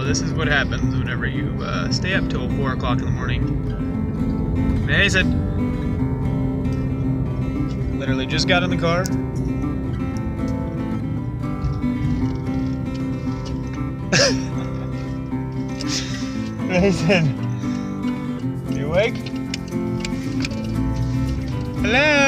So this is what happens whenever you stay up till 4 o'clock in the morning. Mason! Literally just got in the car. Mason! You awake? Hello?